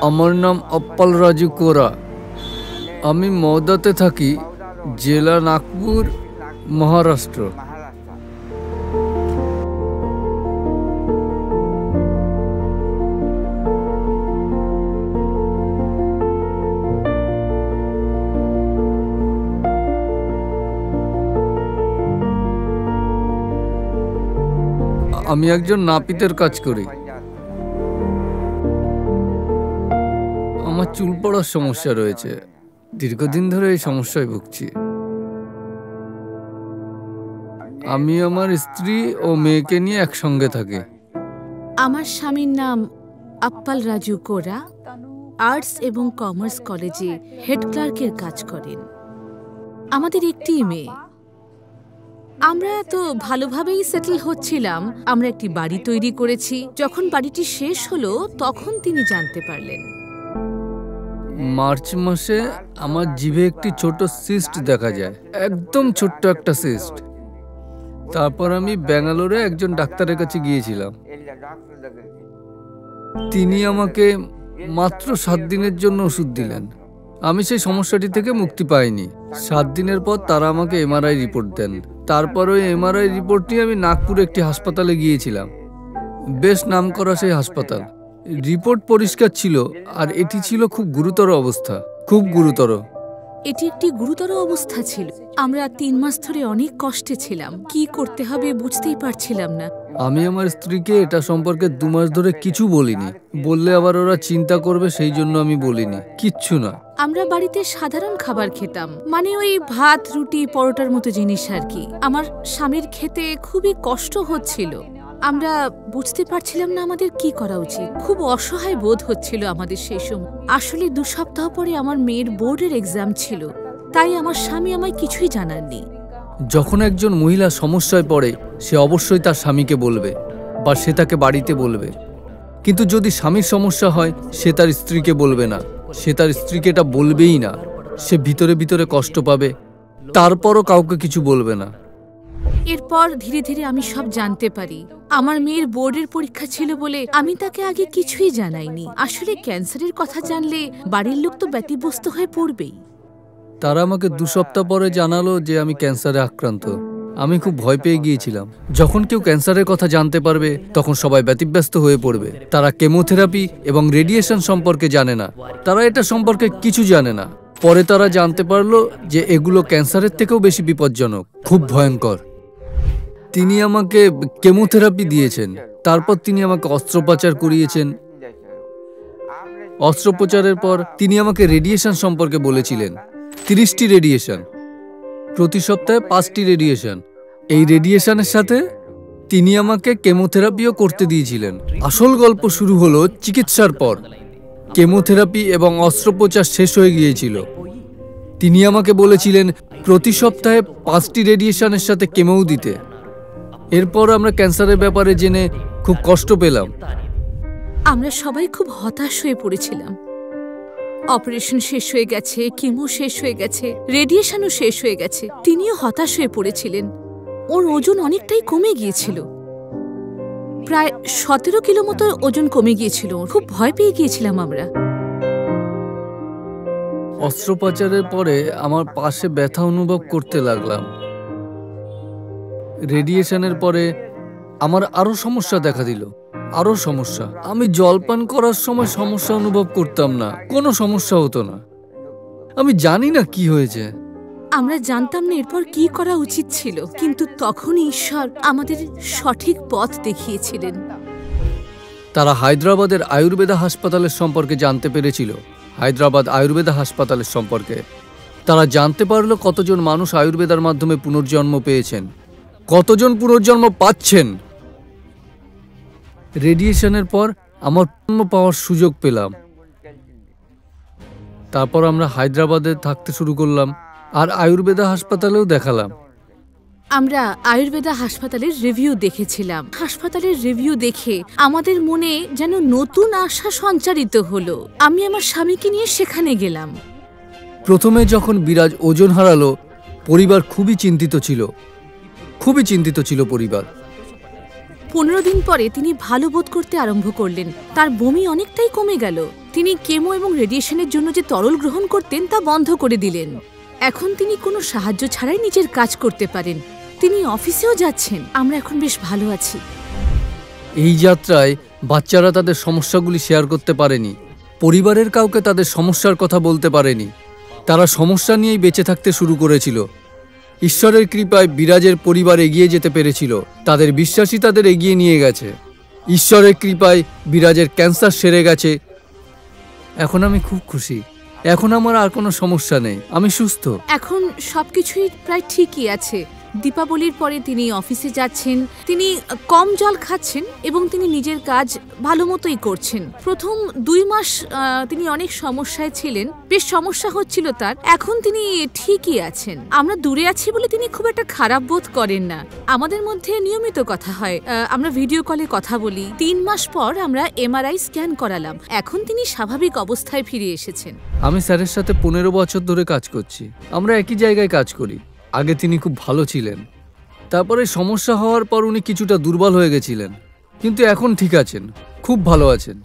আমার নাম অপ্পল রাজু কোরা। আমি মৌদাতে থাকি, জেলা নাগপুর, মহারাষ্ট্র। আমি একজন নাপিতের কাজ করি। আমার চুল পড়ার সমস্যা রয়েছে, দীর্ঘদিন ধরে এই সমস্যায় ভুগছি। আমি আমার স্ত্রী ও মেয়েকে নিয়ে একসঙ্গে থাকি। আমার স্বামীর নাম অপ্পল রাজু কোরা, আর্টস এবং কমার্স কলেজে হেড ক্লার্কের কাজ করেন। আমাদের একটি মেয়ে। আমরা তো ভালোভাবেই সেটেল হচ্ছিলাম। আমরা একটি বাড়ি তৈরি করেছি। যখন বাড়িটি শেষ হলো তখন তিনি জানতে পারলেন। মার্চ মাসে আমার জিভে একটি ছোট সিস্ট দেখা যায়, একদম ছোট্ট একটা সিস্ট। তারপর আমি ব্যাঙ্গালোরে একজন ডাক্তারের কাছে গিয়েছিলাম। তিনি আমাকে মাত্র 7 দিনের জন্য ওষুধ দিলেন। আমি সেই সমস্যাটি থেকে মুক্তি পাইনি। 7 দিনের পর তারা আমাকে এমআরআই রিপোর্ট দেন। তারপর ওই এমআরআই রিপোর্ট নিয়ে আমি নাগপুরে একটি হাসপাতালে গিয়েছিলাম, বেশ নামকরা সেই হাসপাতাল। রিপোর্ট পরিষ্কার ছিল, আর এটি ছিল খুব গুরুতর অবস্থা, খুব গুরুতর। এটি একটি গুরুতর অবস্থা ছিল। আমরা 3 মাস ধরে অনেক কষ্টে ছিলাম। কি করতে হবে বুঝতেই পারছিলাম না। আমি আমার স্ত্রীকে এটা সম্পর্কে 2 মাস ধরে কিছু বলিনি। বললে আবার ওরা চিন্তা করবে, সেই জন্য আমি বলিনি, কিচ্ছু না। আমরা বাড়িতে সাধারণ খাবার খেতাম, মানে ওই ভাত, রুটি, পরোটার মতো জিনিস আর কি। আমার স্বামীর খেতে খুবই কষ্ট হচ্ছিল। আমরা বুঝতে পারছিলাম না আমাদের কি করা উচিত। খুব অসহায় বোধ হচ্ছিল আমাদের সেই সময়। আসলে 2 সপ্তাহ পরে আমার মেয়ের বোর্ডের এক্সাম ছিল, তাই আমার স্বামী আমায় কিছুই জানাননি। যখন একজন মহিলা সমস্যায় পড়ে, সে অবশ্যই তার স্বামীকে বলবে, বা সে তাকে বাড়িতে বলবে। কিন্তু যদি স্বামীর সমস্যা হয়, সে তার স্ত্রীকে বলবে না, সে তার স্ত্রীকে এটা বলবেই না। সে ভিতরে ভিতরে কষ্ট পাবে, তারপরও কাউকে কিছু বলবে না। এরপর ধীরে ধীরে আমি সব জানতে পারি। আমার মেয়ের বোর্ডের পরীক্ষা ছিল বলে আমি তাকে আগে কিছুই জানাইনি। আসলে ক্যান্সারের কথা জানলে বাড়ির লোক তো ব্যতিব্যস্ত হয়ে পড়বেই। তারা আমাকে 2 সপ্তাহ পরে জানালো যে আমি ক্যান্সারে আক্রান্ত। আমি খুব ভয় পেয়ে গিয়েছিলাম। যখন কেউ ক্যান্সারের কথা জানতে পারবে, তখন সবাই ব্যতিব্যস্ত হয়ে পড়বে। তারা কেমোথেরাপি এবং রেডিয়েশন সম্পর্কে জানে না, তারা এটা সম্পর্কে কিছু জানে না। পরে তারা জানতে পারলো যে এগুলো ক্যান্সারের থেকেও বেশি বিপজ্জনক, খুব ভয়ঙ্কর। তিনি আমাকে কেমোথেরাপি দিয়েছেন, তারপর তিনি আমাকে অস্ত্রোপচার করিয়েছেন। অস্ত্রোপচারের পর তিনি আমাকে রেডিয়েশন সম্পর্কে বলেছিলেন। 30টি রেডিয়েশন, প্রতি সপ্তাহে 5টি রেডিয়েশন। এই রেডিয়েশনের সাথে তিনি আমাকে কেমোথেরাপিও করতে দিয়েছিলেন। আসল গল্প শুরু হলো চিকিৎসার পর। কেমোথেরাপি এবং অস্ত্রোপচার শেষ হয়ে গিয়েছিল। তিনি আমাকে বলেছিলেন প্রতি সপ্তাহে 5টি রেডিয়েশনের সাথে কেমো দিতে। এরপর আমরা ক্যান্সারের ব্যাপারে জেনে খুব কষ্ট পেলাম। আমরা সবাই খুব হতাশ হয়ে পড়েছিলাম। অপারেশন শেষ হয়ে গেছে, কেমো শেষ হয়ে গেছে, রেডিয়েশনও শেষ হয়ে গেছে। তিনিও হতাশ হয়ে পড়েছিলেন। ওর ওজন অনেকটাই কমে গিয়েছিল, প্রায় 17 কিলো মতো ওজন কমে গিয়েছিল। খুব ভয় পেয়ে গিয়েছিলাম আমরা। অস্ত্রোপচারের পরে আমার পাশে ব্যথা অনুভব করতে লাগলাম। রেডিয়েশনের পরে আমার আরো সমস্যা দেখা দিল, আরো সমস্যা। আমি জলপান করার সময় সমস্যা অনুভব করতাম না, কোনো সমস্যা হতো না। আমি জানি না কি হয়েছে। আমরা জানতাম না এরপর কি করা উচিত ছিল, কিন্তু তখন ঈশ্বর আমাদের সঠিক পথ দেখিয়েছিলেন। তারা হায়দ্রাবাদের আয়ুর্বেদা হাসপাতালের সম্পর্কে জানতে পেরেছিল। হায়দ্রাবাদ আয়ুর্বেদা হাসপাতালের সম্পর্কে তারা জানতে পারলো কতজন মানুষ আয়ুর্বেদার মাধ্যমে পুনর্জন্ম পেয়েছেন, কতজন পুনর্জন্ম পাচ্ছেন। রেডিয়েশনের পর আমার পুনর্জন্ম পাওয়ার সুযোগ পেলাম। তারপর আমরা হায়দ্রাবাদে থাকতে শুরু করলাম, আর আয়ুর্বেদা হাসপাতালেও দেখালাম। আমরা আয়ুর্বেদা হাসপাতালের রিভিউ দেখেছিলাম। হাসপাতালের রিভিউ দেখে আমাদের মনে যেন নতুন আশা সঞ্চারিত হলো। আমি আমার স্বামীকে নিয়ে সেখানে গেলাম। প্রথমে যখন বিরাজ ওজন হারালো, পরিবার খুবই চিন্তিত ছিল, খুবই চিন্তিত ছিল পরিবার। 15 দিন পরে তিনি ভালো বোধ করতে আরম্ভ করলেন। তার বমি অনেকটাই কমে গেল। তিনি কেমো এবং রেডিয়েশনের জন্য যে তরল গ্রহণ করতেন তা বন্ধ করে দিলেন। এখন তিনি কোনো সাহায্য ছাড়াই নিজের কাজ করতে পারেন। তিনি অফিসেও যাচ্ছেন। আমরা এখন বেশ ভালো আছি। এই যাত্রায় বাচ্চারা তাদের সমস্যাগুলি শেয়ার করতে পারেনি, পরিবারের কাউকে তাদের সমস্যার কথা বলতে পারেনি। তারা সমস্যা নিয়েই বেঁচে থাকতে শুরু করেছিল। ঈশ্বরের কৃপায় বিরাজের পরিবার এগিয়ে যেতে পেরেছিল। তাদের বিশ্বাসী তাদের এগিয়ে নিয়ে গেছে। ঈশ্বরের কৃপায় বিরাজের ক্যান্সার সেরে গেছে। এখন আমি খুব খুশি। এখন আমার আর কোনো সমস্যা নেই, আমি সুস্থ। এখন সবকিছুই প্রায় ঠিকই আছে। দীপাবলির পরে তিনি অফিসে যাচ্ছেন, তিনি কম জল খাচ্ছেন এবং তিনি নিজের কাজ ভালো মতোই করছেন। প্রথম 2 মাস তিনি অনেক সমস্যায় ছিলেন, বেশ সমস্যা হচ্ছিল তার। এখন তিনি ঠিকই আছেন। আমরা দূরে আছি বলে তিনি খুব একটা খারাপ বোধ করেন না। আমাদের মধ্যে নিয়মিত কথা হয়, আমরা ভিডিও কলে কথা বলি। 3 মাস পর আমরা MRI স্ক্যান করালাম। এখন তিনি স্বাভাবিক অবস্থায় ফিরে এসেছেন। আমি স্যারের সাথে 15 বছর ধরে কাজ করছি। আমরা একই জায়গায় কাজ করি। আগে তিনি খুব ভালো ছিলেন, তারপরে সমস্যা হওয়ার পর উনি কিছুটা দুর্বল হয়ে গেছিলেন, কিন্তু এখন ঠিক আছেন, খুব ভালো আছেন।